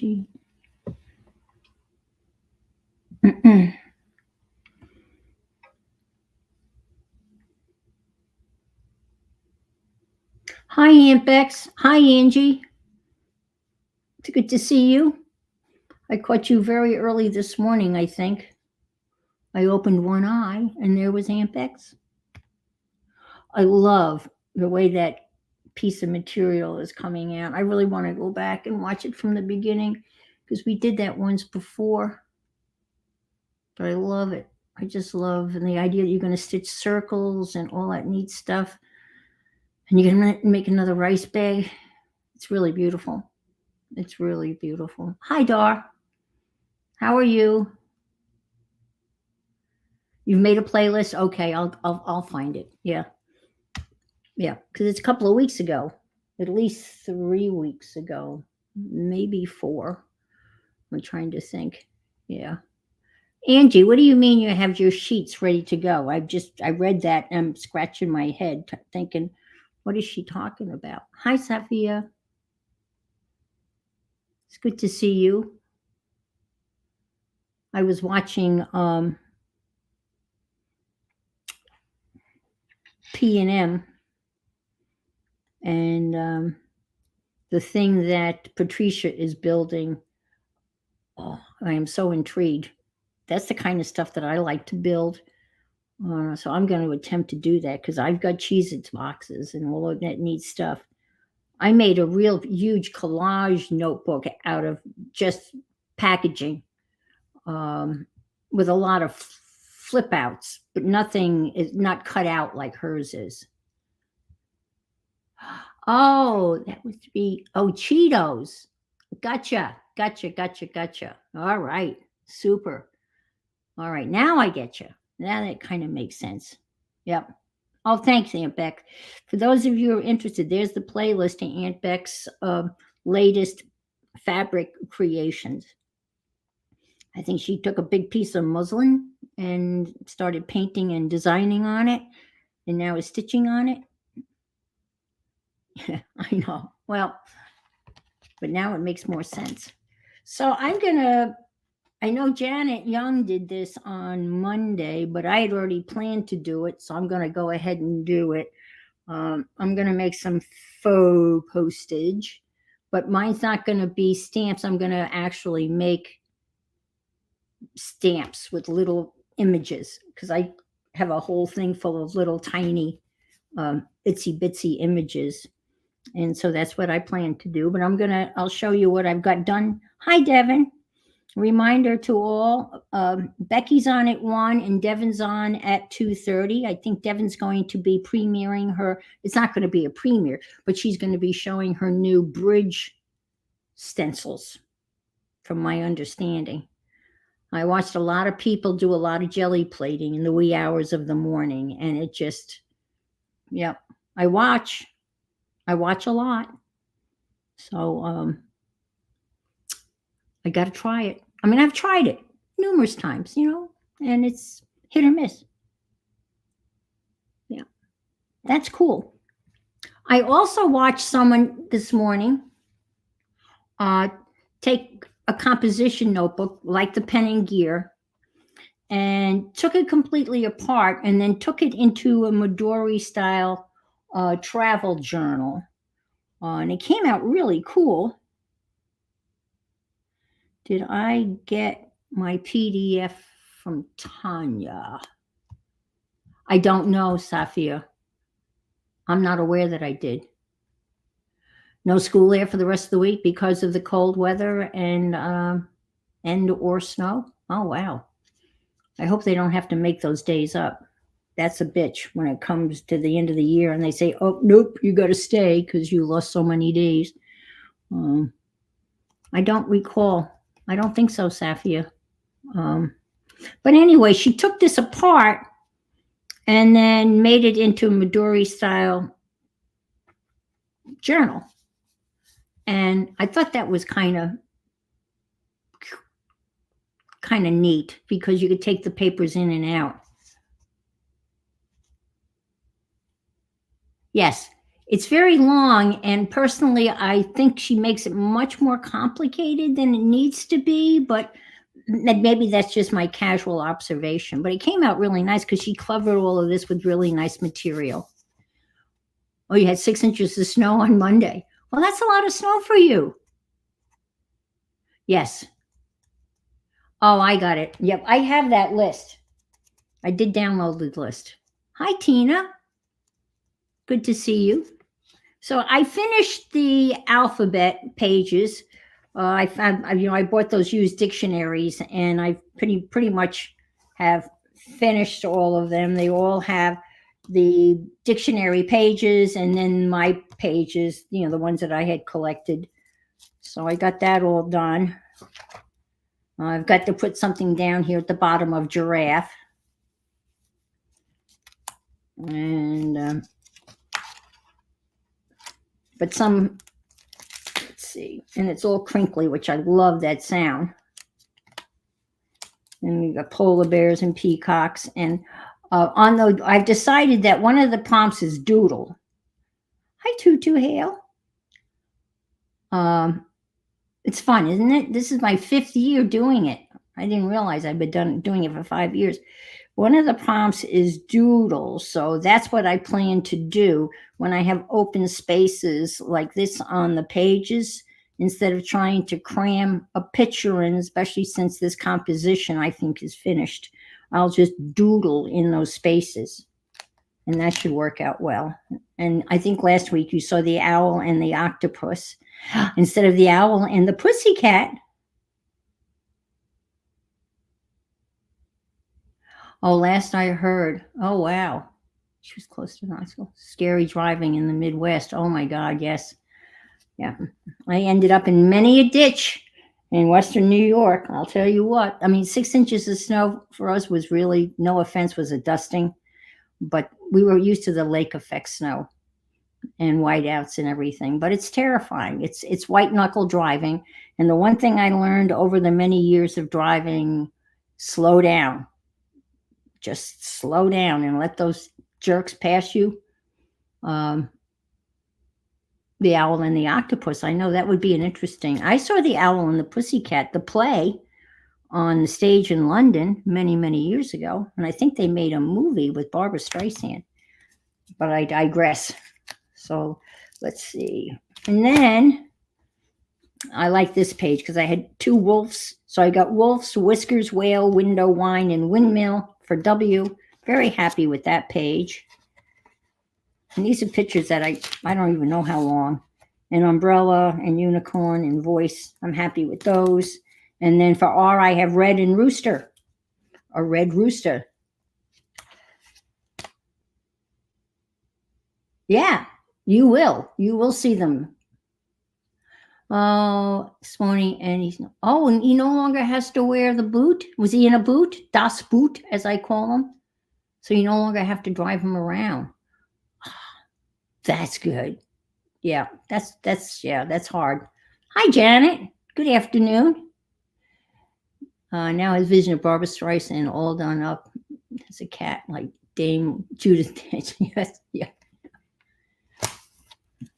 Angie. Hi, Aunt Bex. Hi, Angie. It's good to see you. I caught you very early this morning, I think. I opened one eye and there was Aunt Bex. I love the way that piece of material is coming out. I really want to go back and watch it from the beginning because we did that once before. But I love it. I just love the idea that you're going to stitch circles and all that neat stuff. And you're going to make another rice bag. It's really beautiful. It's really beautiful. Hi, Dar. How are you? You've made a playlist? Okay, I'll find it. Yeah. Yeah, because it's a couple of weeks ago. At least 3 weeks ago. Maybe 4. I'm trying to think. Yeah. Angie, what do you mean you have your sheets ready to go? I read that and I'm scratching my head thinking, what is she talking about? Hi, Safia. It's good to see you. I was watching P&M and the thing that Patricia is building. Oh, I am so intrigued. That's the kind of stuff that I like to build. So I'm going to attempt to do that because I've got Cheez-Its boxes and all of that neat stuff. I made a real huge collage notebook out of just packaging with a lot of flip outs, but nothing is not cut out like hers is. Oh, that would be, Cheetos. Gotcha. All right. Super. All right. Now I get you. Now that kind of makes sense. Yep. Oh, thanks, Aunt Beck. For those of you who are interested, there's the playlist to Aunt Beck's latest fabric creations. I think she took a big piece of muslin and started painting and designing on it, and now is stitching on it. I know. Well, but now it makes more sense. So I know Janet Young did this on Monday, but I had already planned to do it, so I'm going to go ahead and do it. I'm going to make some faux postage, but mine's not going to be stamps. I'm going to actually make stamps with little images because I have a whole thing full of little tiny itsy bitsy images. And so that's what I plan to do. But I'll show you what I've got done. Hi, Devin. Reminder to all, Becky's on at 1 and Devin's on at 2:30. I think Devin's going to be premiering her. It's not going to be a premiere, but she's going to be showing her new bridge stencils, from my understanding. I watched a lot of people do a lot of jelly plating in the wee hours of the morning, and it just, yep. I watch a lot. So I got to try it. I mean, I've tried it numerous times, and it's hit or miss. Yeah, that's cool. I also watched someone this morning take a composition notebook like the pen and gear and took it completely apart and then took it into a Midori style travel journal. And it came out really cool. Did I get my PDF from Tanya? I don't know, Safia. I'm not aware that I did. No school there for the rest of the week because of the cold weather and or snow. Oh, wow. I hope they don't have to make those days up. That's a bitch when it comes to the end of the year and they say, oh, nope, you got to stay because you lost so many days. I don't recall. I don't think so, Safia. But anyway, she took this apart and then made it into a Midori style journal. And I thought that was kind of neat because you could take the papers in and out. Yes, It's very long, and personally, I think she makes it much more complicated than it needs to be, but maybe that's just my casual observation. But it came out really nice because she covered all of this with really nice material. Oh, you had 6 inches of snow on Monday. Well, that's a lot of snow for you. Yes. Oh, I got it. Yep, I have that list. I did download the list. Hi, Tina. Good to see you. So I finished the alphabet pages. I found, I bought those used dictionaries, and I pretty much have finished all of them. They all have the dictionary pages, and then my pages, the ones that I had collected. So I got that all done. I've got to put something down here at the bottom of giraffe. And but some, let's see, and it's all crinkly, which I love that sound. And we got polar bears and peacocks, and I've decided that one of the prompts is doodle. Hi, Tutu Hale. It's fun, isn't it? This is my 5th year doing it. I didn't realize I've been doing it for 5 years. One of the prompts is doodle, so that's what I plan to do when I have open spaces like this on the pages. Instead of trying to cram a picture in, especially since this composition I think is finished, I'll just doodle in those spaces, and that should work out well. And I think last week you saw the owl and the octopus instead of the owl and the pussycat. Oh, last I heard, oh, wow. She was close to the hospital. Scary driving in the Midwest. Oh, my God, yes. Yeah. I ended up in many a ditch in Western New York. I'll tell you what. I mean, 6 inches of snow for us was really, no offense, was a dusting. But we were used to the lake effect snow and whiteouts and everything. But it's terrifying. It's white knuckle driving. And the one thing I learned over the many years of driving, slow down. Just slow down and let those jerks pass you. The owl and the octopus, I know that would be an interesting. I saw the owl and the pussycat, the play, on the stage in London many years ago, and I think they made a movie with Barbara Streisand. But I digress. So let's see. And then I like this page because I had 2 wolves. So I got wolves, whiskers, whale, window, wine, and windmill for W. Very happy with that page. And these are pictures that I don't even know how long. An umbrella and unicorn and voice. I'm happy with those. And then for R, I have red and rooster. A red rooster. Yeah, you will. You will see them. Oh, Swanee, and and he no longer has to wear the boot. Was he in a boot? Das Boot, as I call him. So you no longer have to drive him around. That's good. Yeah, that's hard. Hi, Janet. Good afternoon. Now his vision of Barbara Streisand all done up as a cat, like Dame Judith. Yes, yeah.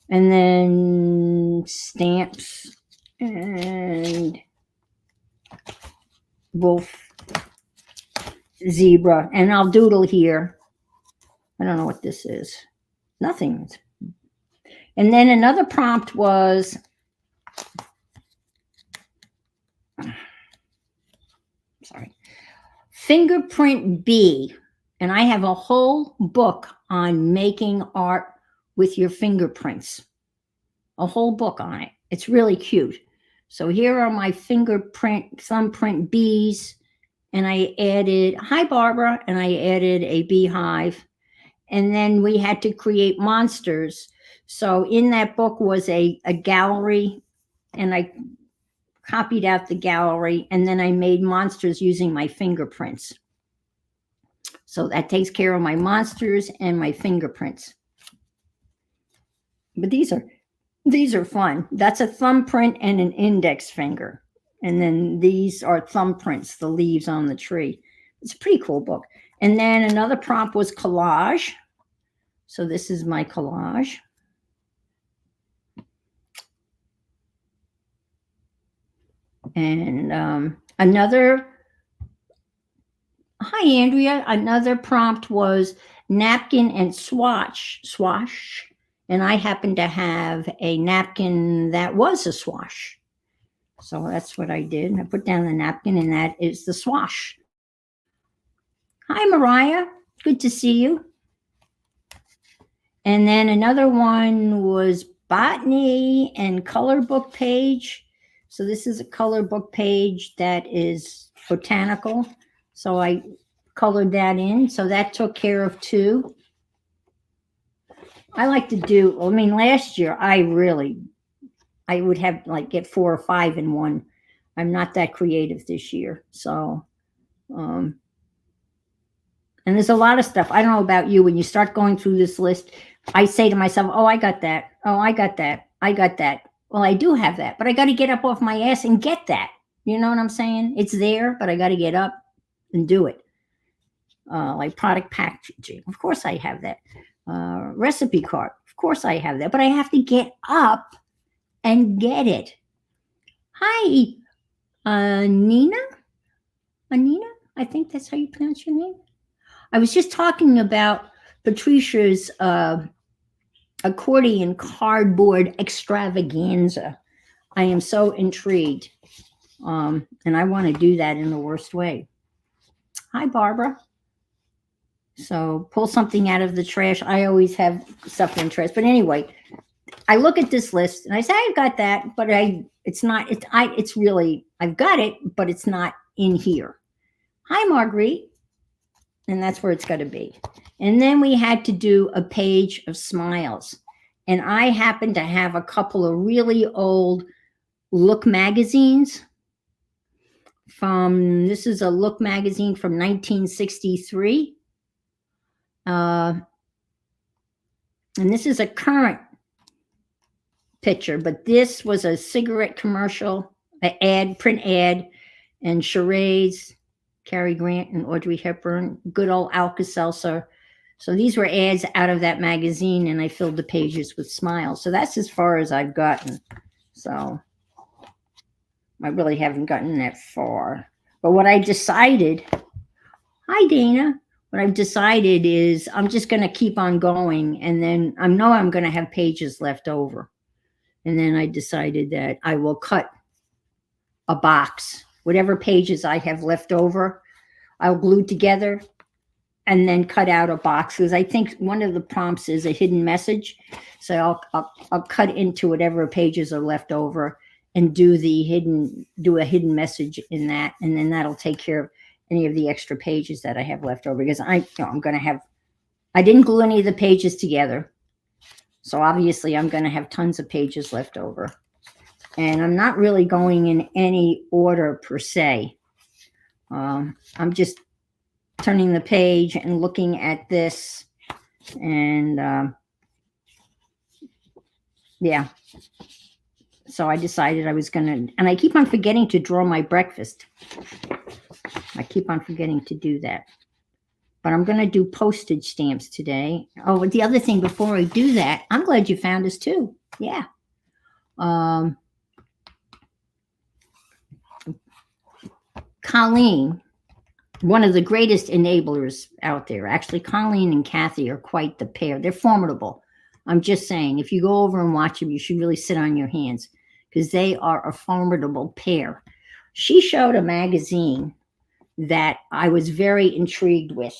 And then stamps and wolf, zebra, and I'll doodle here. I don't know what this is. Nothing. And then another prompt was fingerprint bee. And I have a whole book on making art with your fingerprints. A whole book on it. It's really cute. So here are my thumbprint bees. And I added, hi, Barbara. And I added a beehive. And then we had to create monsters. So in that book was a gallery. And I copied out the gallery. And then I made monsters using my fingerprints. So that takes care of my monsters and my fingerprints. But these are fun. That's a thumbprint and an index finger. And then these are thumbprints, the leaves on the tree. It's a pretty cool book. And then another prompt was collage. So this is my collage. And another, hi, Andrea. Another prompt was napkin and swash. And I happen to have a napkin that was a swash. So that's what I did. I put down the napkin, and that is the swash. Hi, Mariah. Good to see you. And then another one was botany and color book page. So this is a color book page that is botanical. So I colored that in. So that took care of two. I like to do, I mean, last year I would have like get 4 or 5 in one. I'm not that creative this year. So, and there's a lot of stuff. I don't know about you. When you start going through this list, I say to myself, oh, I got that. Oh, I got that. I got that. Well, I do have that, but I got to get up off my ass and get that. You know what I'm saying? It's there, but I got to get up and do it. Like product packaging. Of course I have that. Recipe card. Of course I have that, but I have to get up and get it. Hi, Nina? Anina? I think that's how you pronounce your name. I was just talking about Patricia's accordion cardboard extravaganza. I am so intrigued. And I want to do that in the worst way. Hi, Barbara. So pull something out of the trash. I always have stuff in the trash. But anyway, I look at this list and I say, I've got that, but it's really, I've got it, but it's not in here. Hi, Marguerite. And that's where it's got to be. And then we had to do a page of smiles. And I happen to have a couple of really old Look magazines this is a Look magazine from 1963. And this is a current picture, but this was a cigarette commercial, an print ad, and charades, Cary Grant and Audrey Hepburn, good old Alka-Seltzer. So these were ads out of that magazine, and I filled the pages with smiles. So that's as far as I've gotten. So I really haven't gotten that far. But what I decided, hi, Dana. What I've decided is I'm just going to keep on going, and then I know I'm going to have pages left over. And then I decided that I will cut a box. Whatever pages I have left over, I'll glue together and then cut out a box, because I think one of the prompts is a hidden message. So I'll cut into whatever pages are left over and do a hidden message in that, and then that'll take care of any of the extra pages that I have left over, because I didn't glue any of the pages together. So obviously I'm going to have tons of pages left over. And I'm not really going in any order per se. I'm just turning the page and looking at this. And yeah. So I decided I was going to, and I keep on forgetting to draw my breakfast. I keep on forgetting to do that. But I'm going to do postage stamps today. Oh, the other thing before I do that, I'm glad you found us too. Yeah. Colleen, one of the greatest enablers out there. Actually, Colleen and Kathy are quite the pair. They're formidable. I'm just saying, if you go over and watch them, you should really sit on your hands, because they are a formidable pair. She showed a magazine that I was very intrigued with,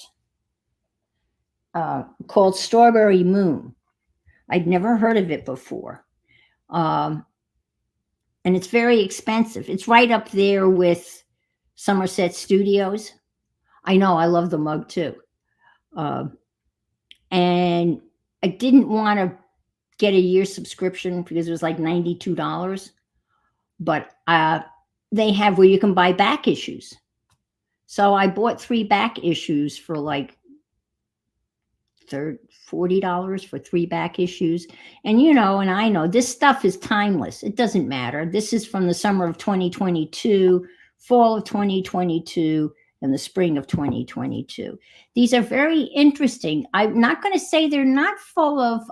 called Strawberry Moon. I'd never heard of it before. And it's very expensive. It's right up there with Somerset Studios. I know, I love the mug too. And I didn't want to get a year subscription because it was like $92. But they have where you can buy back issues. So I bought 3 back issues for like $40 for 3 back issues. And and I know this stuff is timeless. It doesn't matter. This is from the summer of 2022, fall of 2022, and the spring of 2022. These are very interesting. I'm not going to say they're not full of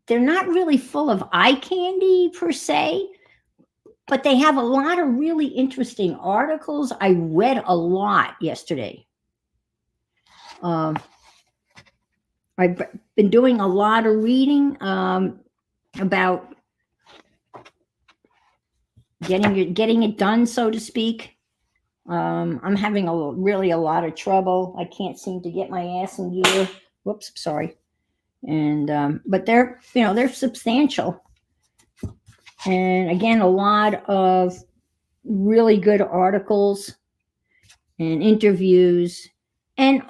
they're not really full of eye candy per se, But they have a lot of really interesting articles. I read a lot yesterday. I've been doing a lot of reading about getting it done, so to speak. I'm having really a lot of trouble. I can't seem to get my ass in gear. Whoops, sorry. And but they're substantial. And again, a lot of really good articles and interviews and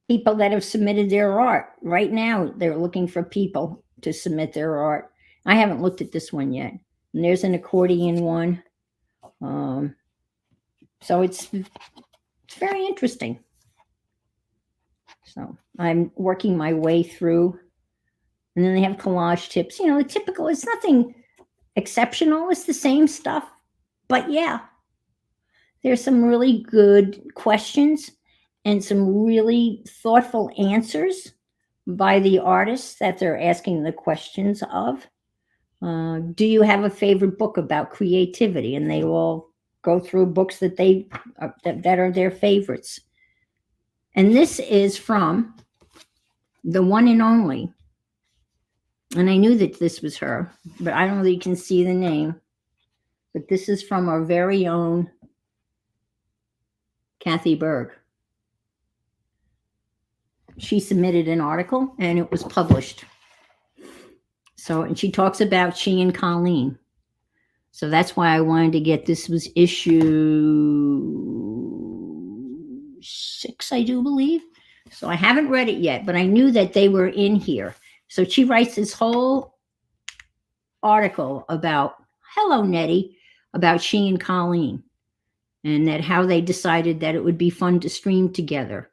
people that have submitted their art. Right now, they're looking for people to submit their art. I haven't looked at this one yet. And there's an accordion one. So it's very interesting. So I'm working my way through. And then they have collage tips. The typical, it's nothing exceptional. It's the same stuff. But yeah, there's some really good questions and some really thoughtful answers by the artists that they're asking the questions of. Do you have a favorite book about creativity? And they all go through books that that are their favorites. And this is from the one and only. And I knew that this was her, but I don't know that you can see the name. But this is from our very own Kathy Berg. She submitted an article and it was published. So, and she talks about she and Colleen. So that's why I wanted to get this. Was issue 6, I do believe. So I haven't read it yet, but I knew that they were in here. So she writes this whole article about, hello, Nettie, about she and Colleen, and that how they decided that it would be fun to stream together.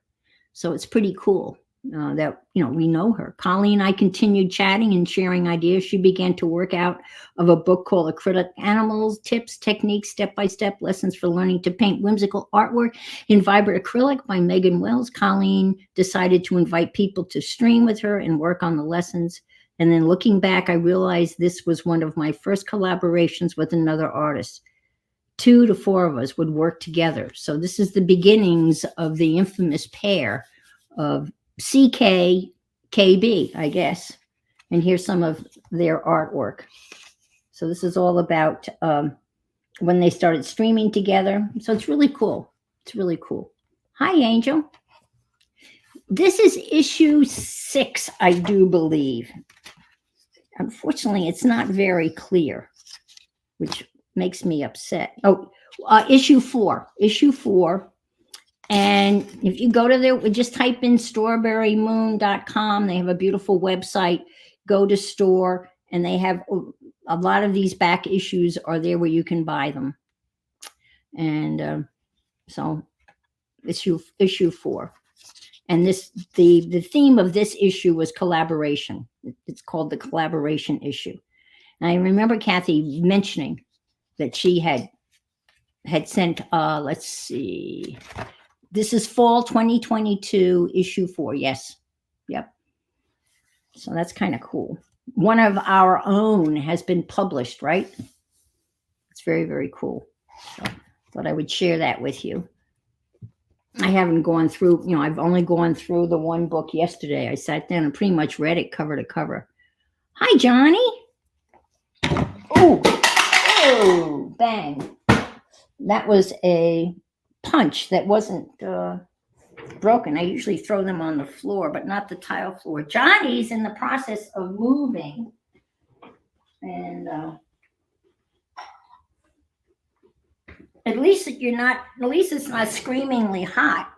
So it's pretty cool that, we know her. Colleen and I continued chatting and sharing ideas. She began to work out of a book called Acrylic Animals, Tips, Techniques, Step-by-Step Lessons for Learning to Paint Whimsical Artwork in Vibrant Acrylic by Megan Wells. Colleen decided to invite people to stream with her and work on the lessons. And then looking back, I realized this was one of my first collaborations with another artist. 2 to 4 of us would work together. So this is the beginnings of the infamous pair of CKKB, I guess. And here's some of their artwork. So this is all about when they started streaming together. So it's really cool. It's really cool. Hi, Angel. This is issue 6, I do believe. Unfortunately, it's not very clear, which makes me upset. Oh, issue 4. And if you go to there, just type in strawberrymoon.com. They have a beautiful website. Go to store, and they have a lot of these back issues are there where you can buy them. And so issue 4. And the theme of this issue was collaboration. It's called the collaboration issue. And I remember Kathy mentioning that she had sent, let's see, this is fall 2022, issue 4. Yes. Yep. So that's kind of cool. One of our own has been published, right? It's very, very cool. So I thought I would share that with you. I haven't gone through, I've only gone through the one book yesterday. I sat down and pretty much read it cover to cover. Hi, Johnny. Oh, bang. That was a punch that wasn't broken. I usually throw them on the floor, but not the tile floor. Johnny's in the process of moving. And at least it's not screamingly hot.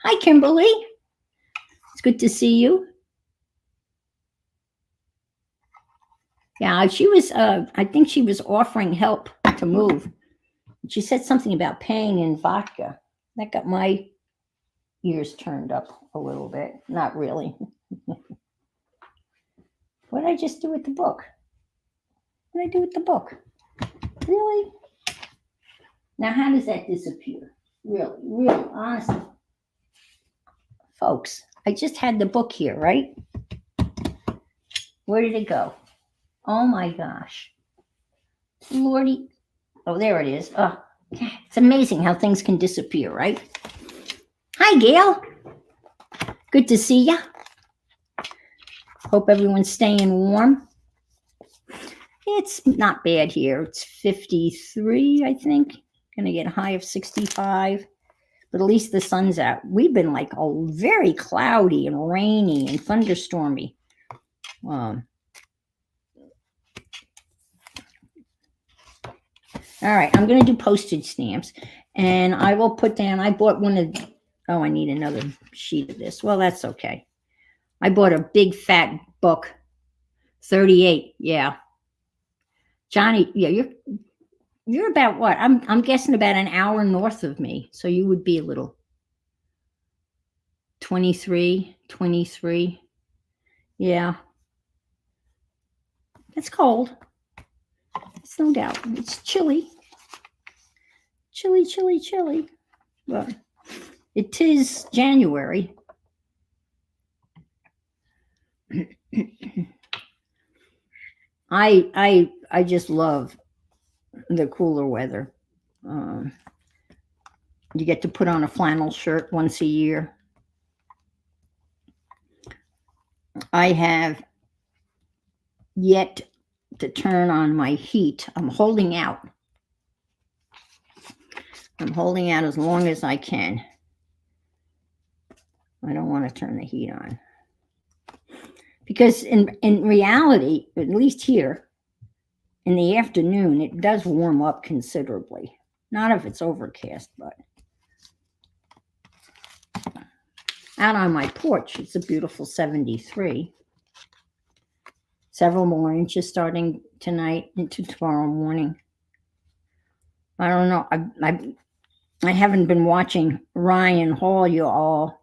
Hi, Kimberly. It's good to see you. Yeah, she was, I think she was offering help to move. She said something about paying in vodka. That got my ears turned up a little bit. Not really. What did I just do with the book? What did I do with the book? Really? Now, how does that disappear? Really, honestly. Folks, I just had the book here, right? Where did it go? Oh my gosh. Lordy. Oh, there it is. Oh, it's amazing how things can disappear, right? Hi, Gail. Good to see you. Hope everyone's staying warm. It's not bad here. It's 53, I think. Going to get a high of 65. But at least the sun's out. We've been like very cloudy and rainy and thunderstormy. All right, I'm going to do postage stamps. And I will put down, I bought one of, oh, I need another sheet of this. Well, that's okay. I bought a big fat book. 38, yeah. Johnny, yeah, you're about what? I'm guessing about an hour north of me. So you would be a little 23. Yeah. It's cold. It's no doubt. It's chilly. Chilly. But it is January. I just love the cooler weather. You get to put on a flannel shirt once a year. I have yet to turn on my heat. I'm holding out. I'm holding out as long as I can. I don't want to turn the heat on. Because in reality, at least here, in the afternoon, it does warm up considerably. Not if it's overcast, but out on my porch, it's a beautiful 73. Several more inches starting tonight into tomorrow morning. I don't know. I haven't been watching Ryan Hall, you all,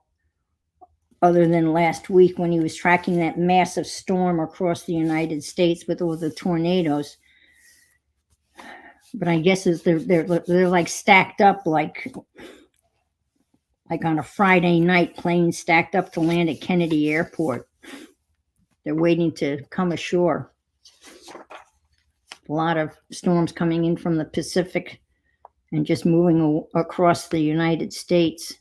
other than last week when he was tracking that massive storm across the United States with all the tornadoes. But I guess they're like stacked up like on a Friday night, planes stacked up to land at Kennedy Airport. They're waiting to come ashore. A lot of storms coming in from the Pacific and just moving across the United States.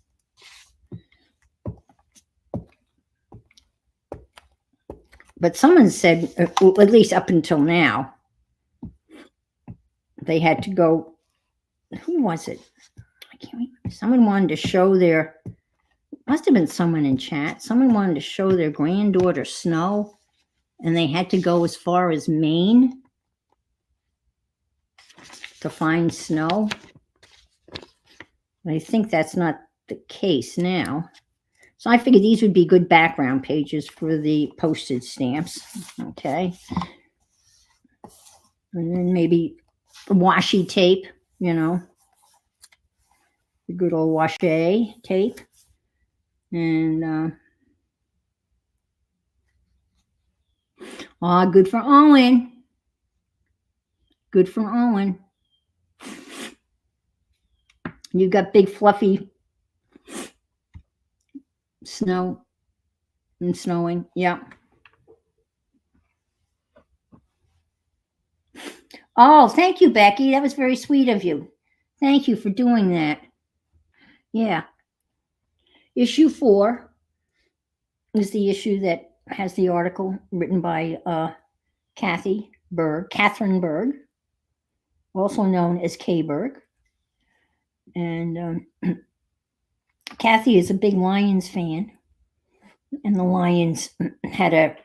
But someone said, at least up until now, they had to go. Who was it? I can't remember. Someone wanted to show their, must have been someone in chat. Someone wanted to show their granddaughter snow, and they had to go as far as Maine to find snow. I think that's not the case now. So I figured these would be good background pages for the postage stamps. Okay. And then maybe washi tape, the good old washi tape. And good for Owen. Good for Owen. You've got big fluffy snow and snowing. Yeah. Oh, thank you, Becky. That was very sweet of you. Thank you for doing that. Yeah. Issue 4 is the issue that has the article written by Catherine Berg, also known as K. Berg. And Kathy is a big Lions fan. And the Lions had a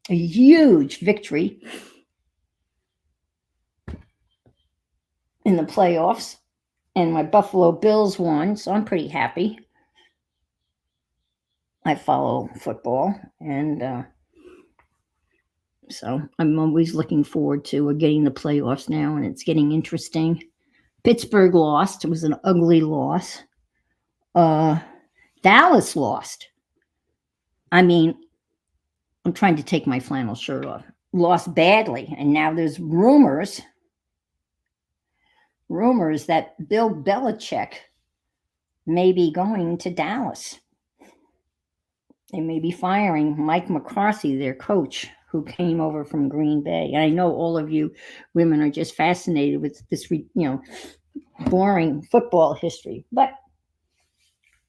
huge victory in the playoffs. And my Buffalo Bills won, so I'm pretty happy. I follow football, and so I'm always looking forward to getting the playoffs now, and it's getting interesting. Pittsburgh lost. It was an ugly loss. Dallas lost. I mean, I'm trying to take my flannel shirt off. Lost badly, and now there's rumors that Bill Belichick may be going to Dallas. They may be firing Mike McCarthy, their coach, who came over from Green Bay. And I know all of you women are just fascinated with this, boring football history. But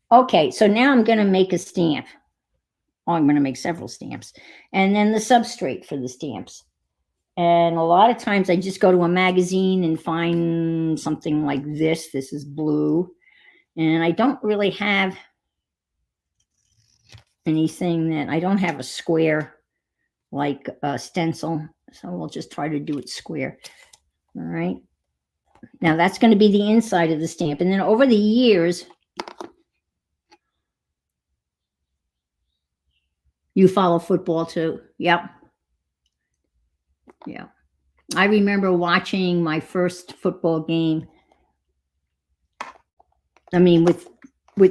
okay, so now I'm going to make a stamp. Oh, I'm going to make several stamps. And then the substrate for the stamps. And a lot of times I just go to a magazine and find something like this. This is blue. And I don't really have anything that I don't have a square like a stencil. So we'll just try to do it square. All right. Now that's going to be the inside of the stamp. And then over the years, you follow football too. Yep. Yeah. I remember watching my first football game. I mean, with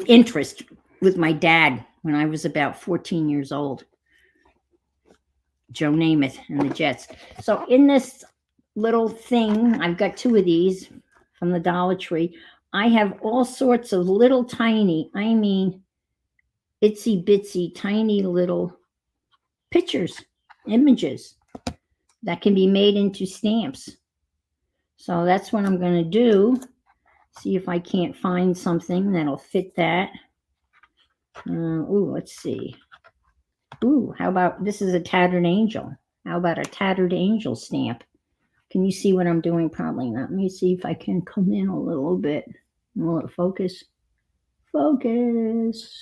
interest with my dad when I was about 14 years old. Joe Namath and the Jets. So in this little thing, I've got two of these from the Dollar Tree. I have all sorts of little tiny, I mean, itsy bitsy, tiny little pictures, images that can be made into stamps. So that's what I'm going to do. See if I can't find something that'll fit that. Let's see. Ooh, how about this is a tattered angel? How about a tattered angel stamp? Can you see what I'm doing? Probably not. Let me see if I can come in a little bit. Will it focus? Focus.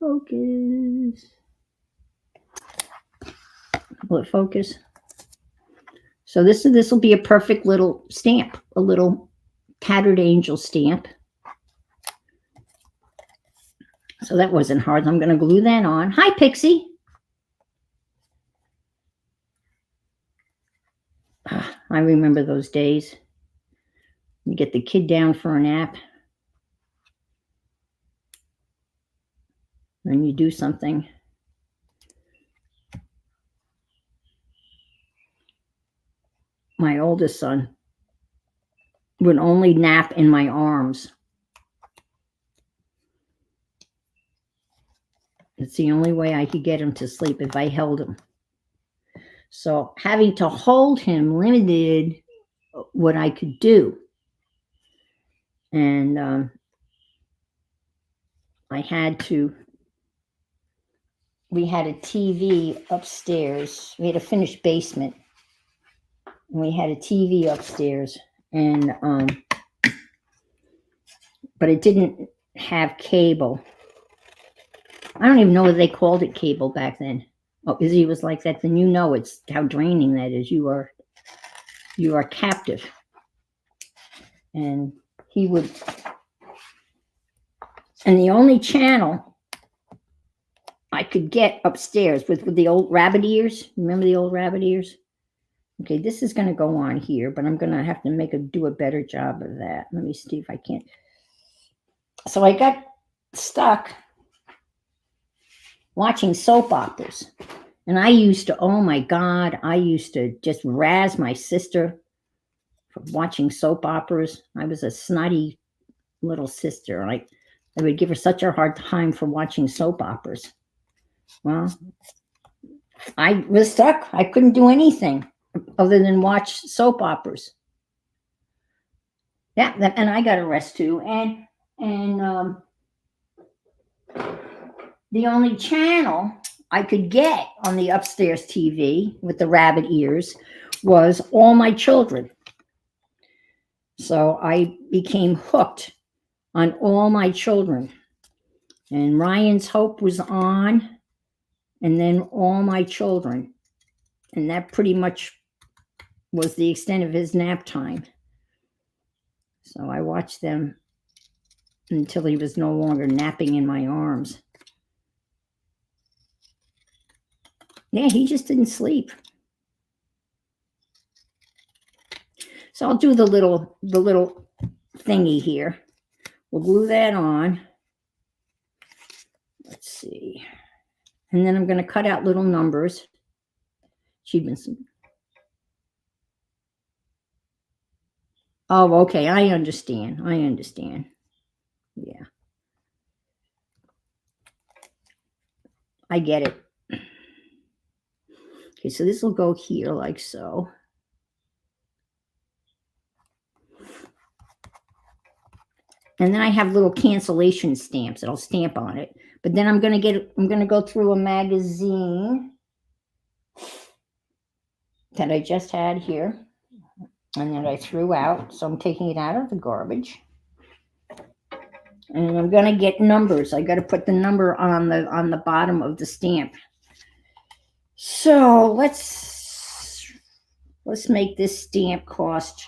Focus. Will it focus? So this will be a perfect little stamp, a little tattered angel stamp. So that wasn't hard. I'm going to glue that on. Hi, Pixie. I remember those days. You get the kid down for a nap. And you do something. My oldest son would only nap in my arms. It's the only way I could get him to sleep if I held him. So having to hold him limited what I could do. And we had a TV upstairs. We had a finished basement. And we had a TV upstairs. And but it didn't have cable. I don't even know if they called it cable back then. Oh, Izzy was like that, then you know it's how draining that is. You are captive. And he would, and the only channel I could get upstairs with the old rabbit ears. Remember the old rabbit ears? Okay, this is going to go on here, but I'm going to have to do a better job of that. Let me see if I can't. So I got stuck watching soap operas. And I used to, oh my God, I used to just razz my sister for watching soap operas. I was a snotty little sister. I would give her such a hard time for watching soap operas. Well, I was stuck. I couldn't do anything other than watch soap operas. Yeah, and I got a rest too. And the only channel I could get on the upstairs TV with the rabbit ears was All My Children. So I became hooked on All My Children. And Ryan's Hope was on, and then All My Children. And that pretty much was the extent of his nap time. So I watched them until he was no longer napping in my arms. Yeah, he just didn't sleep. So I'll do the little thingy here. We'll glue that on. Let's see. And then I'm going to cut out little numbers. Achievements. Oh, okay. I understand. Yeah. I get it. Okay, so this will go here like so. And then I have little cancellation stamps that I'll stamp on it. But then I'm going to go through a magazine that I just had here and that I threw out. So I'm taking it out of the garbage. And I'm going to get numbers. I got to put the number on the bottom of the stamp. So let's make this stamp cost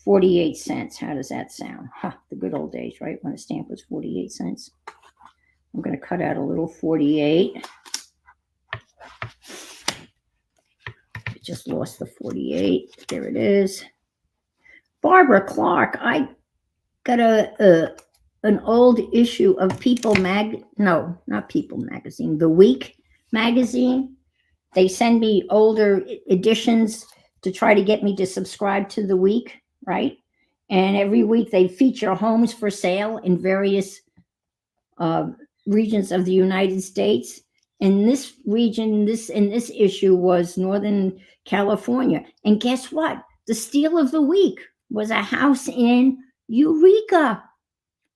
48 cents. How does that sound? The good old days, right? When a stamp was 48 cents. I'm going to cut out a little 48. I just lost the 48. There it is. Barbara Clark. I got an old issue of People no, not People magazine, The Week magazine. They send me older editions to try to get me to subscribe to The Week, right? And every week they feature homes for sale in various regions of the United States. And this region, in this issue was Northern California. And guess what? The steal of the week was a house in Eureka.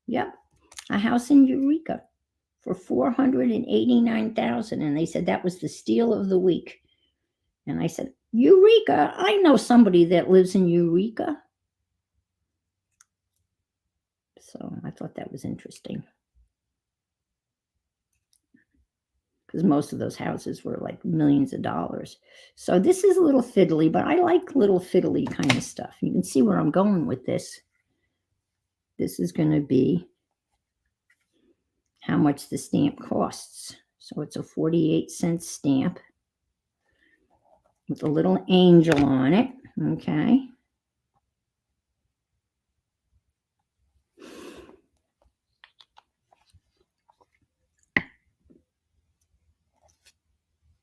Yep, a house in Eureka for $489,000. And they said that was the steal of the week. And I said, Eureka? I know somebody that lives in Eureka. So I thought that was interesting. Because most of those houses were like millions of dollars. So this is a little fiddly, but I like little fiddly kind of stuff. You can see where I'm going with this. This is going to be how much the stamp costs. So it's a 48-cent stamp with a little angel on it. Okay.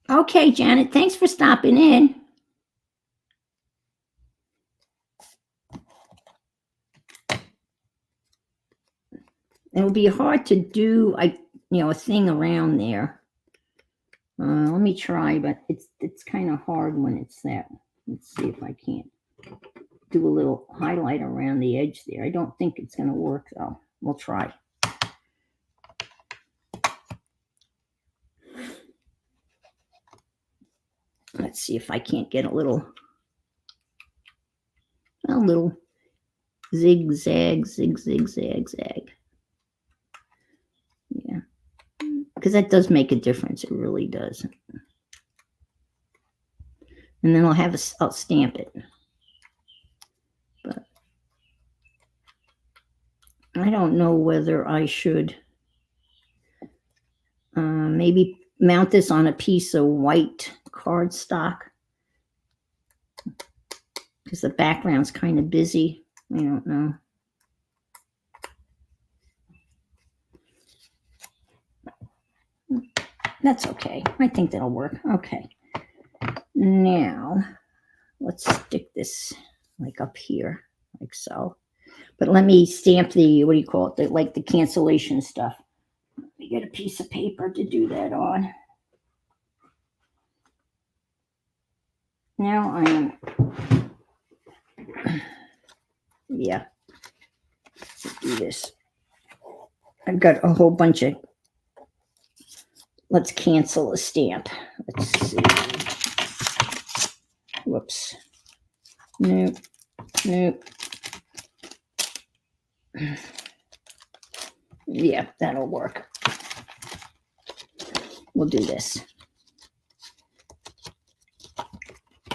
Okay, Janet, thanks for stopping in. It would be hard to do a thing around there. Let me try, but it's kind of hard when it's that. Let's see if I can't do a little highlight around the edge there. I don't think it's going to work, though. We'll try. Let's see if I can't get a little zigzag, zag. Yeah, because that does make a difference. It really does. And then I'll stamp it. But I don't know whether I should maybe mount this on a piece of white cardstock because the background's kind of busy. I don't know. That's okay. I think that'll work. Okay. Now, let's stick this like up here, like so. But let me stamp the, what do you call it? Like the cancellation stuff. Let me get a piece of paper to do that on. Now I am, yeah, let's do this. I've got a whole bunch of, let's cancel a stamp. Let's see. Whoops. Nope. Yeah, that'll work. We'll do this.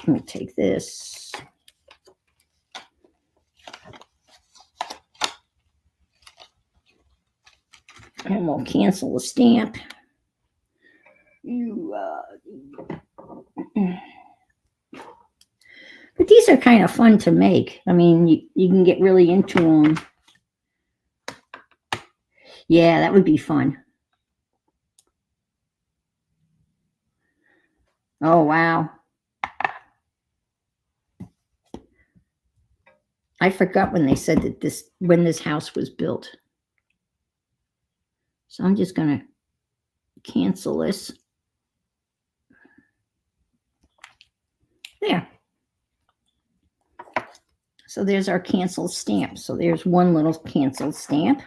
Let me take this. And we'll cancel the stamp. But these are kind of fun to make. I mean, you can get really into them. Yeah, that would be fun. Oh, wow. I forgot when they said that when this house was built. So I'm just going to cancel this. There. So there's our canceled stamp. So there's one little canceled stamp.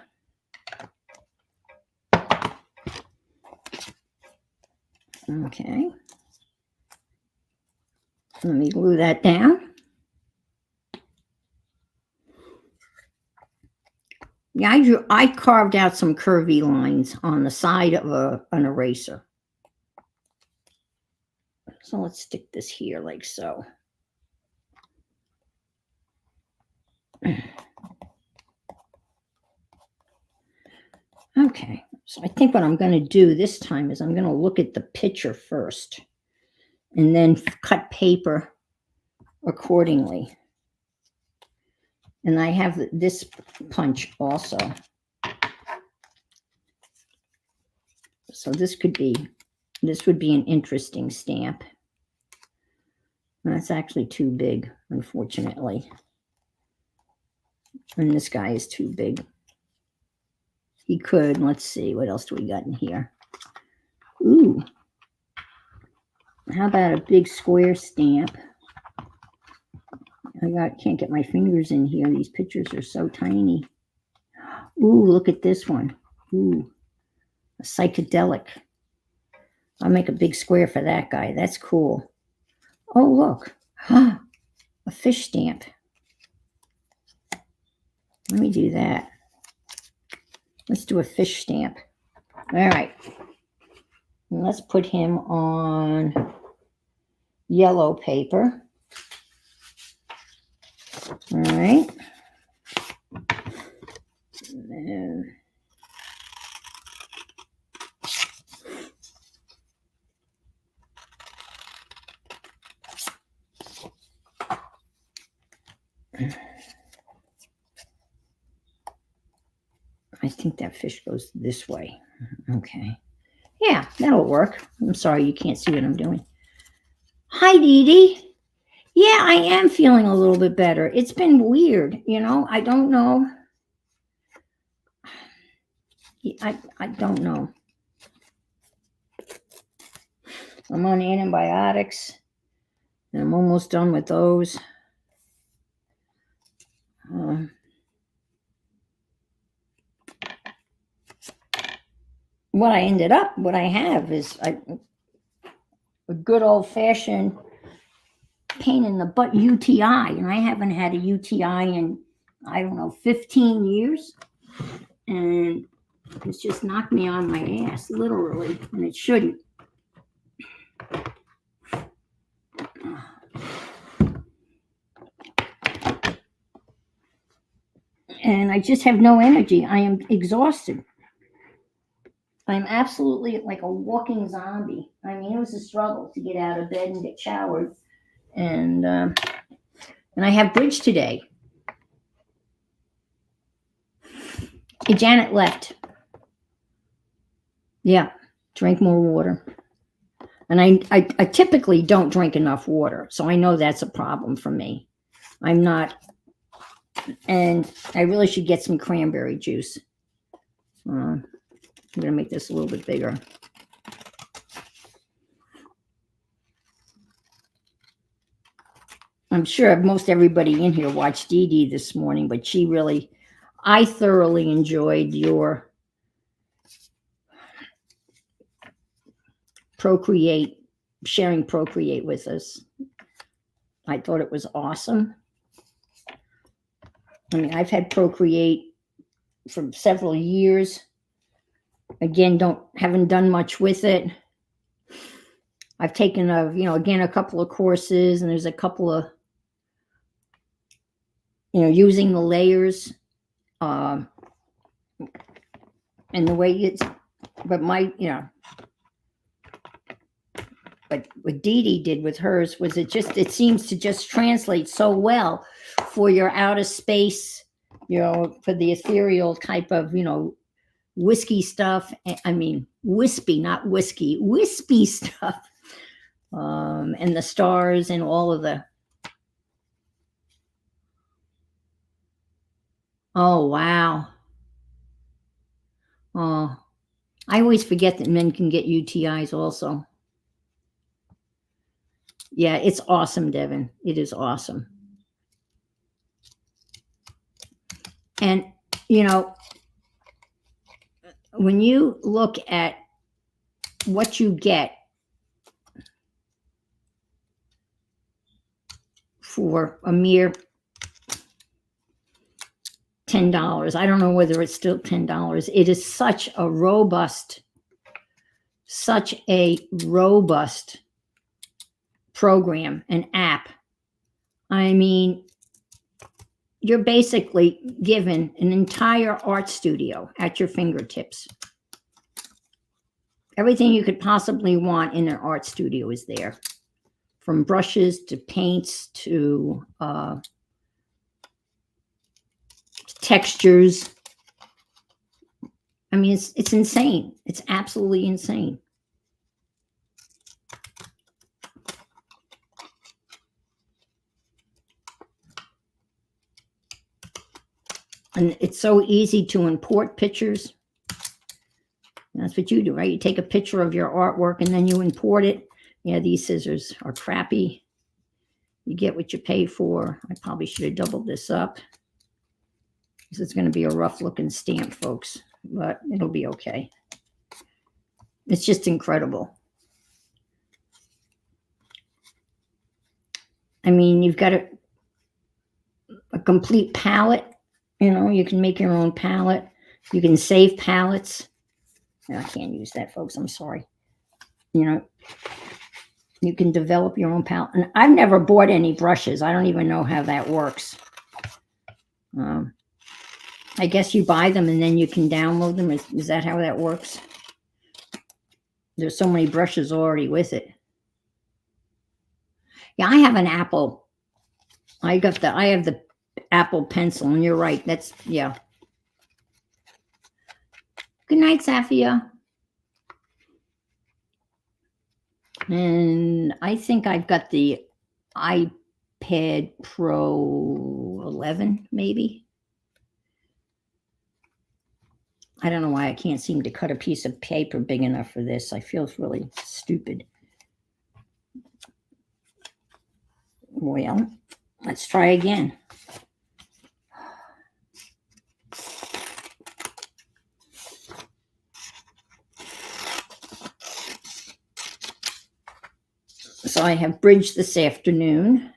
Okay. Let me glue that down. Yeah, I carved out some curvy lines on the side of an eraser. So let's stick this here like so. Okay, so I think what I'm going to do this time is I'm going to look at the picture first and then cut paper accordingly. And I have this punch also. So this would be an interesting stamp. That's actually too big, unfortunately. And this guy is too big. He could, let's see, what else do we got in here? Ooh. How about a big square stamp? Can't get my fingers in here. These pictures are so tiny. Ooh, look at this one. Ooh, a psychedelic. I'll make a big square for that guy. That's cool. Oh, look. A fish stamp. Let me do that. Let's do a fish stamp. All right. And let's put him on yellow paper. All right. And I think that fish goes this way. Okay. Yeah, that'll work. I'm sorry you can't see what I'm doing. Hi, Dee Dee. Yeah, I am feeling a little bit better. It's been weird, I don't know. I don't know. I'm on antibiotics, and I'm almost done with those. What I have is a good old-fashioned pain in the butt UTI, and I haven't had a UTI in, I don't know, 15 years, and it's just knocked me on my ass, literally, and it shouldn't. And I just have no energy. I am exhausted. I'm absolutely like a walking zombie. I mean, it was a struggle to get out of bed and get showered. And I have bridge today. Hey, Janet left. Yeah, drink more water. And I typically don't drink enough water, so I know that's a problem for me. I'm not, and I really should get some cranberry juice. I'm going to make this a little bit bigger. I'm sure most everybody in here watched Dee Dee this morning, but I thoroughly enjoyed your sharing Procreate with us. I thought it was awesome. I mean, I've had Procreate for several years. Again, haven't done much with it. I've taken a couple of courses, and there's a couple of, using the layers, and the way but what Dee Dee did with hers was it seems to just translate so well for your outer space, for the ethereal type of, whiskey stuff. I mean, wispy, not whiskey, wispy stuff. And the stars and all of the. Oh, wow. Oh, I always forget that men can get UTIs also. Yeah, it's awesome, Devin. It is awesome. And, you know, when you look at what you get for a mere $10, I don't know whether it's still $10. It is such a robust program, an app. I mean, you're basically given an entire art studio at your fingertips. Everything you could possibly want in an art studio is there, from brushes to paints to textures. I mean, it's insane. It's absolutely insane. And it's so easy to import pictures. That's what you do, right? You take a picture of your artwork and then you import it. Yeah, these scissors are crappy. You get what you pay for. I probably should have doubled this up. This is going to be a rough looking stamp, folks, but it'll be okay. It's just incredible. I mean, you've got a complete palette. You know, you can make your own palette. You can save palettes. No, I can't use that, folks. I'm sorry. You know, you can develop your own palette. And I've never bought any brushes. I don't even know how that works. I guess you buy them and then you can download them. Is that how that works? There's so many brushes already with it. Yeah, I have an Apple. I have the Apple Pencil, and you're right. That's, yeah. Good night, Safia. And I think I've got the iPad Pro 11, maybe. I don't know why I can't seem to cut a piece of paper big enough for this. I feel really stupid. Well, let's try again. So I have bridge this afternoon.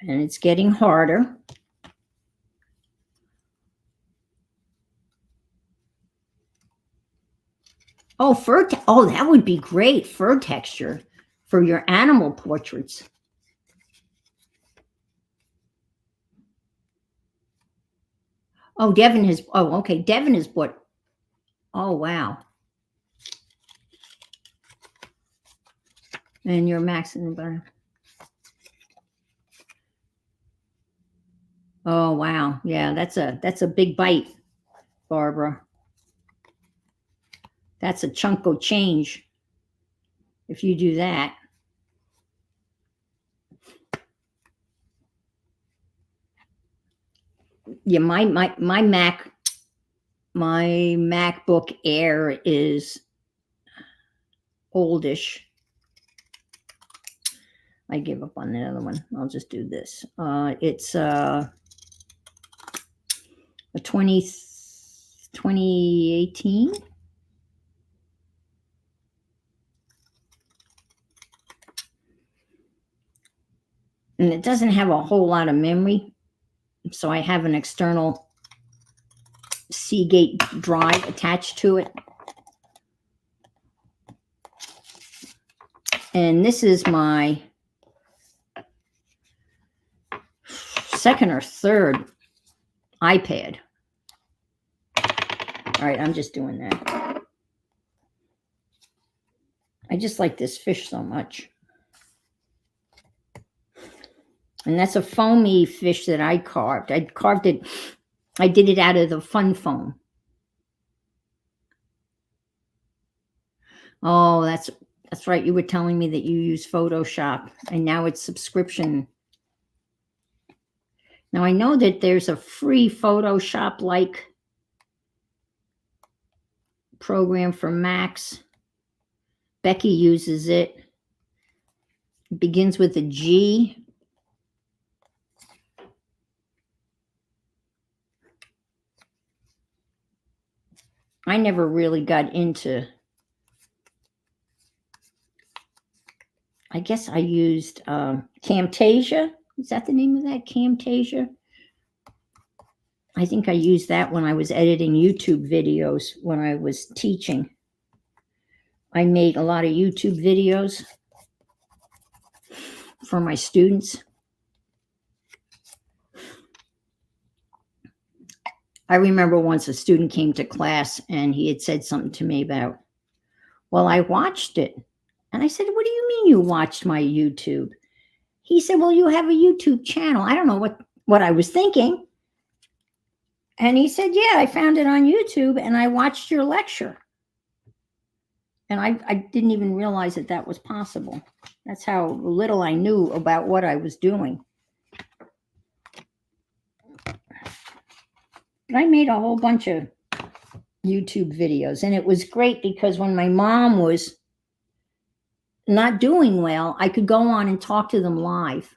And it's getting harder. Oh, oh, that would be great. Fur texture for your animal portraits. Oh, Devin has, oh, okay. Devin has bought, oh, wow. And you're maxing the, oh, wow. Yeah, that's a big bite, Barbara. That's a chunk of change if you do that. Yeah, my MacBook Air is oldish. I give up on the other one. I'll just do this. It's a 2018. And it doesn't have a whole lot of memory. So I have an external Seagate drive attached to it. And this is my second or third iPad. All right, I'm just doing that. I just like this fish so much. And that's a foamy fish that I carved. I carved it, I did it out of the fun foam. Oh, that's right. You were telling me that you use Photoshop and now it's subscription. Now I know that there's a free Photoshop-like program for Macs. Becky uses it. It begins with a G. I never really got into, I guess I used Camtasia. Is that the name of that? Camtasia? I think I used that when I was editing YouTube videos when I was teaching. I made a lot of YouTube videos for my students. I remember once a student came to class and he had said something to me about, well, I watched it. And I said, what do you mean you watched my YouTube? He said, well, you have a YouTube channel. I don't know what I was thinking. And he said, yeah, I found it on YouTube and I watched your lecture. And I didn't even realize that that was possible. That's how little I knew about what I was doing. But I made a whole bunch of YouTube videos, and it was great because when my mom was not doing well, I could go on and talk to them live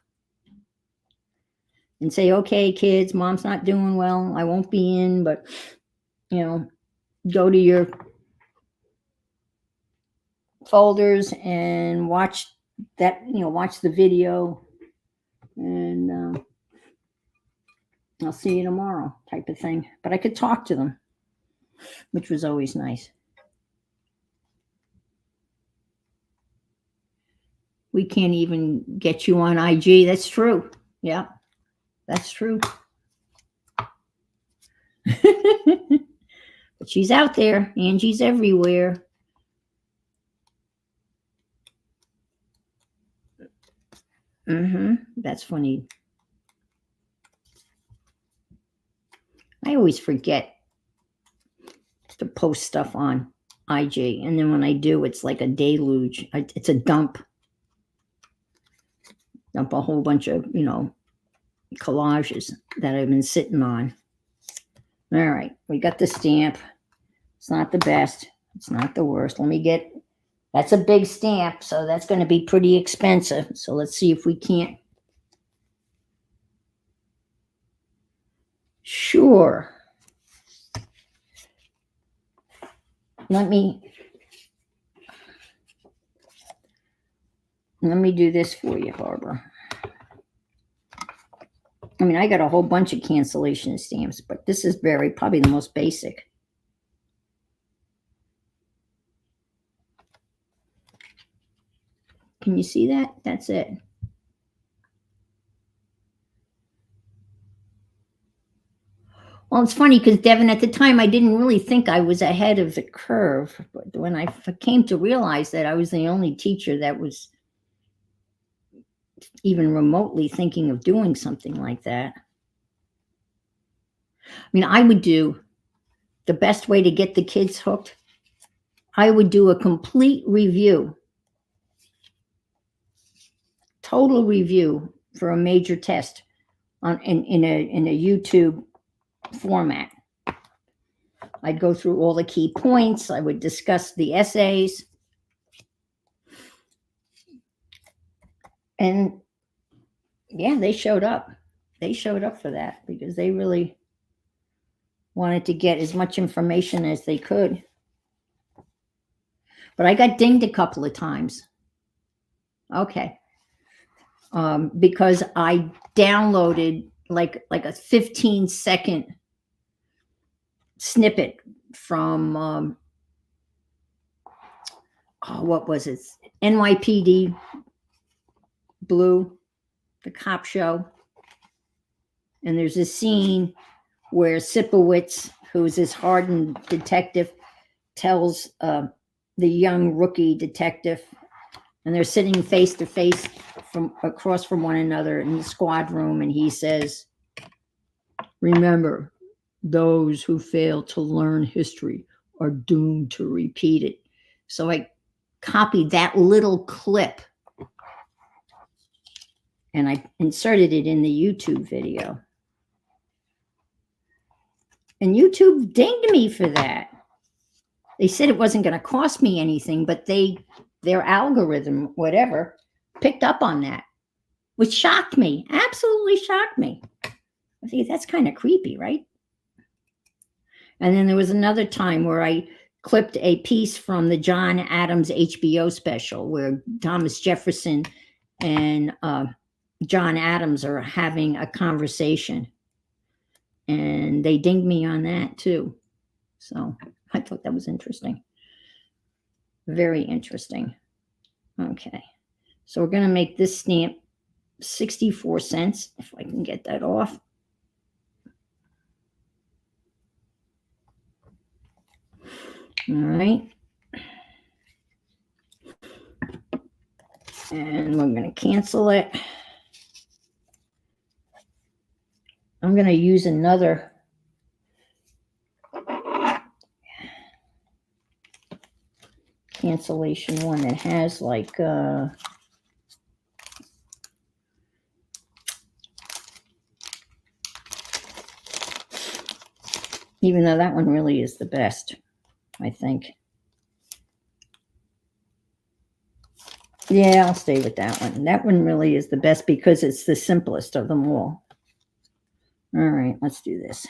and say, okay, kids, mom's not doing well. I won't be in, but, go to your folders and watch that, watch the video, and I'll see you tomorrow type of thing. But I could talk to them, which was always nice. We can't even get you on IG. That's true. Yeah, that's true. But she's out there. Angie's everywhere. That's funny. I always forget to post stuff on IG. And then when I do, it's like a deluge. It's a dump. Dump a whole bunch of, collages that I've been sitting on. All right. We got the stamp. It's not the best. It's not the worst. That's a big stamp. So that's going to be pretty expensive. So let's see if we can't. Sure. Let me do this for you, Barbara. I mean, I got a whole bunch of cancellation stamps, but this is probably the most basic. Can you see that? That's it. Well, it's funny because, Devin, at the time, I didn't really think I was ahead of the curve. But when I came to realize that I was the only teacher that was even remotely thinking of doing something like that. I mean, I would do the best way to get the kids hooked. I would do a complete review, total review for a major test in a YouTube format. I'd go through all the key points. I would discuss the essays. And yeah, they showed up. They showed up for that because they really wanted to get as much information as they could. But I got dinged a couple of times. Okay. Because I downloaded like a 15-second snippet from what was it? NYPD Blue, the cop show. And there's a scene where Sipowicz, who's this hardened detective, tells the young rookie detective, and they're sitting face to face from across from one another in the squad room, and he says, remember, those who fail to learn history are doomed to repeat it. So I copied that little clip and I inserted it in the YouTube video. And YouTube dinged me for that. They said it wasn't going to cost me anything, but they their algorithm, whatever, picked up on that, which shocked me, absolutely shocked me. I think that's kind of creepy, right? And then there was another time where I clipped a piece from the John Adams HBO special where Thomas Jefferson and John Adams are having a conversation. And they dinged me on that too. So I thought that was interesting. Very interesting. Okay. So we're going to make this stamp 64 cents, if I can get that off. All right. And we're going to cancel it. I'm going to use another cancellation one that has like even though that one really is the best, I think. Yeah, I'll stay with that one. That one really is the best because it's the simplest of them all. All right, let's do this.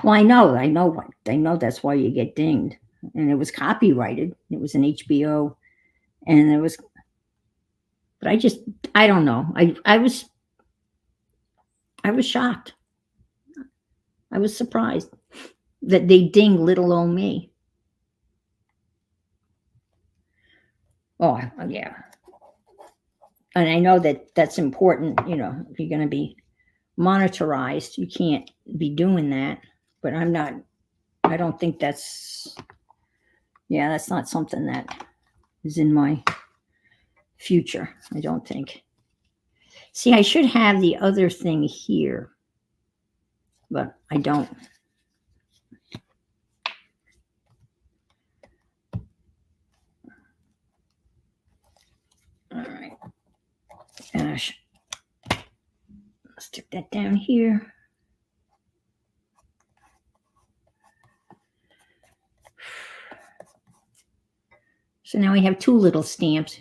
Well, I know that's why you get dinged. And it was copyrighted. It was an HBO, and it was, but I don't know. I was shocked. I was surprised that they dinged little old me. Oh, yeah. And I know that that's important, you know, if you're going to be monitorized, you can't be doing that. But I don't think that's not something that is in my future. I don't think. See, I should have the other thing here, but I don't. All right. Gosh. Let's stick that down here. So now we have two little stamps.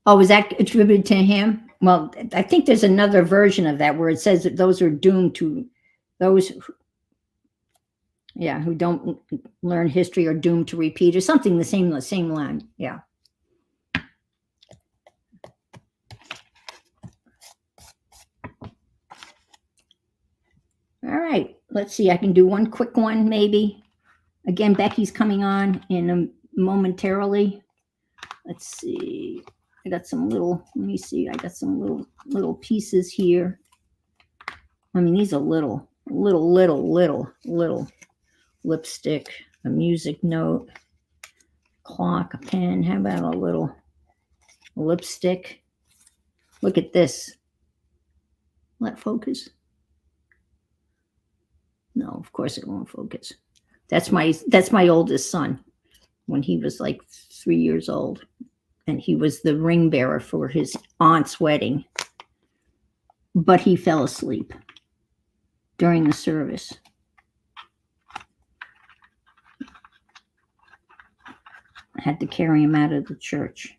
Oh, is that attributed to him? Well, I think there's another version of that where it says that those are doomed to those who don't learn history are doomed to repeat or something, the same line. Yeah. All right, let's see. I can do one quick one, maybe. Again, Becky's coming on momentarily. Let's see. I got some little, let me see. I got some little pieces here. I mean, these are little lipstick, a music note, clock, a pen. How about a little lipstick? Look at this. Will that focus? No, of course it won't focus. That's my oldest son when he was like 3 years old. And he was the ring bearer for his aunt's wedding. But he fell asleep during the service. I had to carry him out of the church.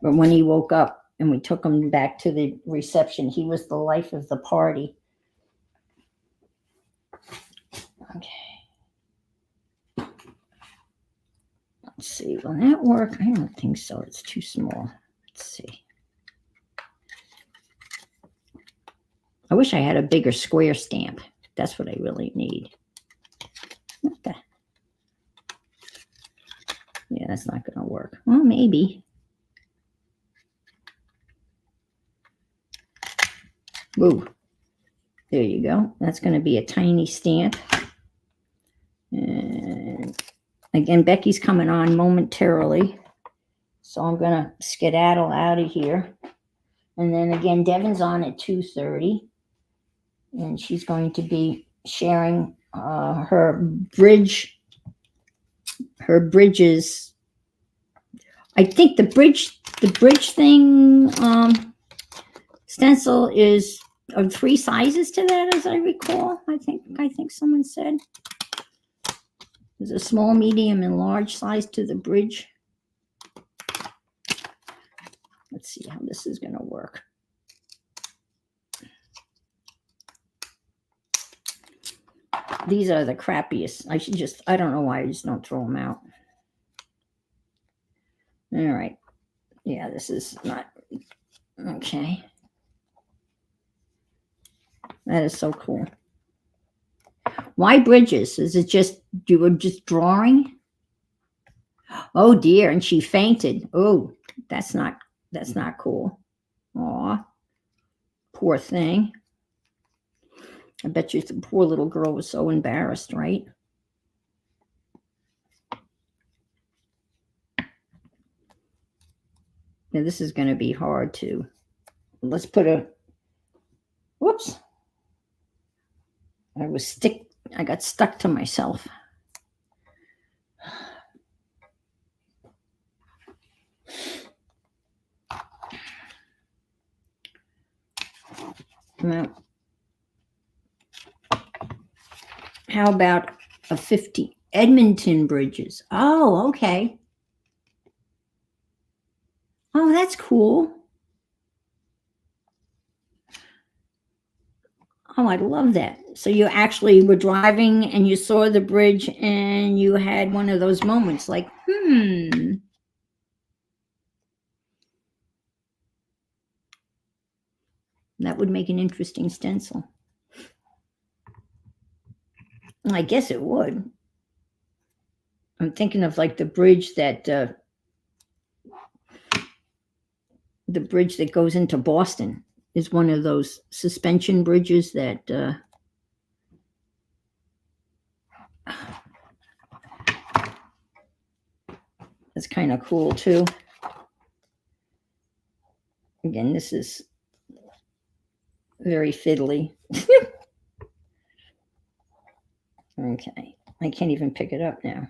But when he woke up and we took him back to the reception, he was the life of the party. Okay. Let's see. Will that work? I don't think so. It's too small. Let's see. I wish I had a bigger square stamp. That's what I really need. Okay. Yeah, that's not going to work. Well, maybe. Ooh. There you go. That's going to be a tiny stamp. And again, Becky's coming on momentarily. So I'm going to skedaddle out of here. And then again, Devin's on at 2:30. And she's going to be sharing her bridges. I think the bridge thing stencil is or 3 sizes to that, as I recall. I think someone said there's a small, medium, and large size to the bridge. Let's see how this is going to work. These are the crappiest. I don't know why I just don't throw them out. All right. Yeah, this is not, okay. That is so cool. Why bridges? Is it just, you were just drawing? Oh dear, and she fainted. Oh, that's not cool. Aw, poor thing. I bet you the poor little girl was so embarrassed, right? Now this is going to be hard too. Let's put a, whoops. I got stuck to myself. Now, how about a 50? Edmonton bridges. Oh, okay. Oh, that's cool. Oh, I love that. So you actually were driving and you saw the bridge and you had one of those moments like, that would make an interesting stencil. I guess it would. I'm thinking of like the bridge that goes into Boston is one of those suspension bridges that that's kind of cool too. Again, this is very fiddly. Okay, I can't even pick it up now.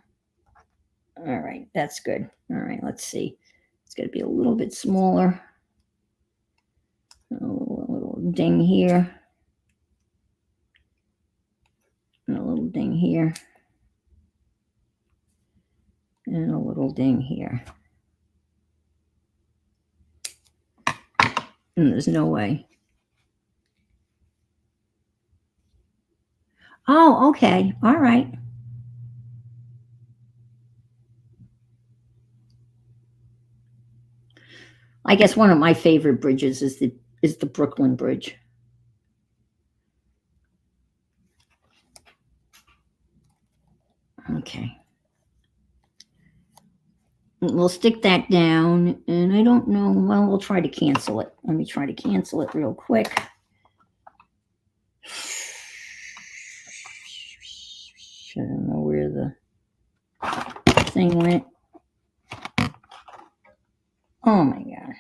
All right, that's good. All right, let's see. It's got to be a little bit smaller. Oh, a little ding here. And a little ding here. And a little ding here. And there's no way. Oh, okay. All right. I guess one of my favorite bridges is the Brooklyn Bridge. Okay. We'll stick that down, and I don't know. Well, we'll try to cancel it. Let me try to cancel it real quick. I don't know where the thing went. Oh my God.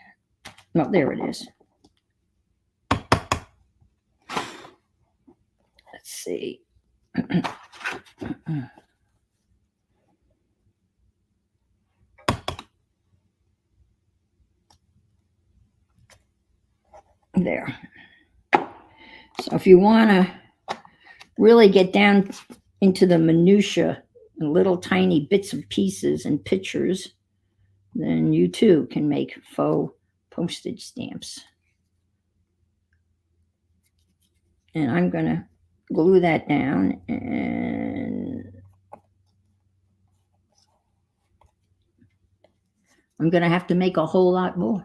No, there it is. Let's see. There. So if you want to really get down into the minutia and little tiny bits and pieces and pictures, then you too can make faux postage stamps. And I'm going to glue that down, and I'm going to have to make a whole lot more.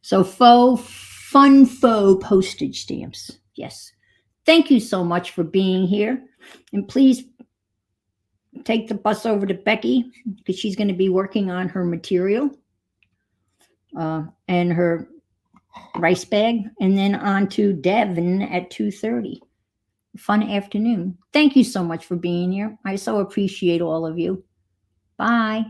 So fun faux postage stamps. Yes. Thank you so much for being here. And please take the bus over to Becky because she's going to be working on her material and her rice bag, and then on to Devin at 2:30. Fun afternoon. Thank you so much for being here. I so appreciate all of you. Bye.